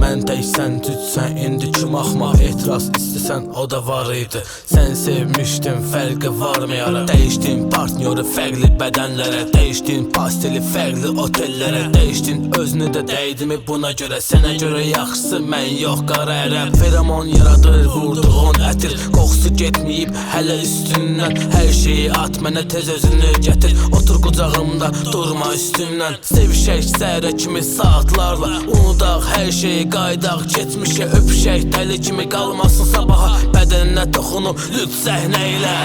Mən tək sən tütsən, indi kim axmaq etiraz istəsən o da var idi. Sən sevmişdin, fərqi varmayaraq. Dəyişdin partnyoru fərqli bədənlərə, dəyişdin pasteli fərqli otellərə, dəyişdin özünü də dəydimi buna görə. Sənə görə yaxşısı mən yox qara ərəb. Feromon yaradır vurduğun ətir, qoxusu getməyib hələ üstündən. Hər şeyi at mənə tez özünü gətir, otur qucağımda durma üstümdən. Sevişək səhərə kimi saatlarla, unudaq hər şeyi qaydaq geçmişə. Öpüşək dəli kimi qalmasın sabaha, bədəninə toxunub lüt səhnə ilə.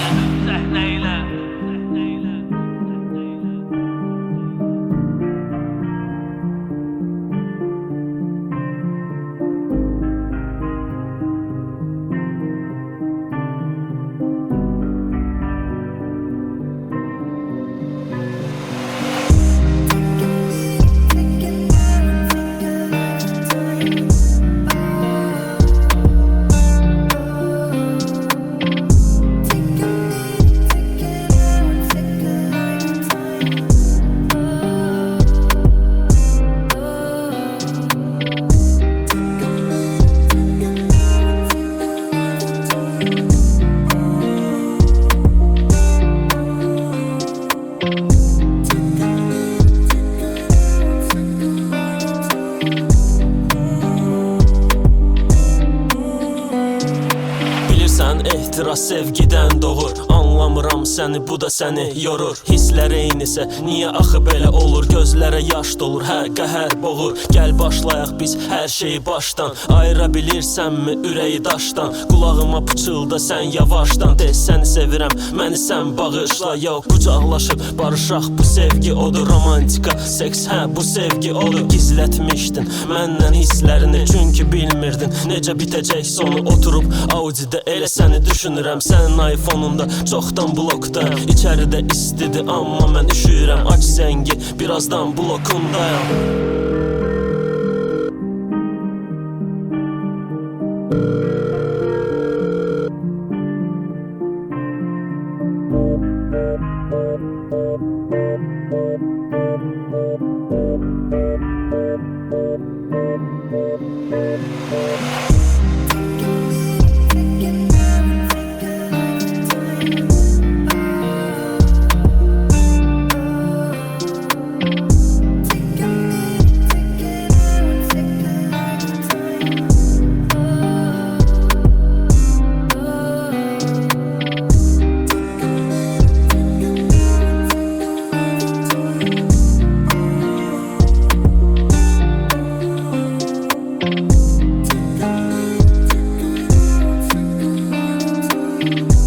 Ehtiras sevgidən doğur, anlamıram səni, bu da səni yorur. Hisslər eynisə, niyə axı belə olur? Gözlərə yaş dolur, hər qəhər boğur. Gəl başlayaq biz hər şeyi başdan, ayıra bilirsənmi ürəyi daşdan? Qulağıma pıçılda sən yavaşdan, de səni sevirəm, məni sən bağışla. Yox, qucaqlaşıb barışaq, bu sevgi odur. Romantika, seks, hə bu sevgi odur. Gizlətmişdin məndən hisslərini, çünki bilmirdin necə bitəcək sonu. Oturub Audidə elə səni düşünürəm, sənin iPhone-unda çoxdan blokdayım. İçəridə istidir, amma mən üşüyürəm. Aç zəngi, birazdan blokundayım. You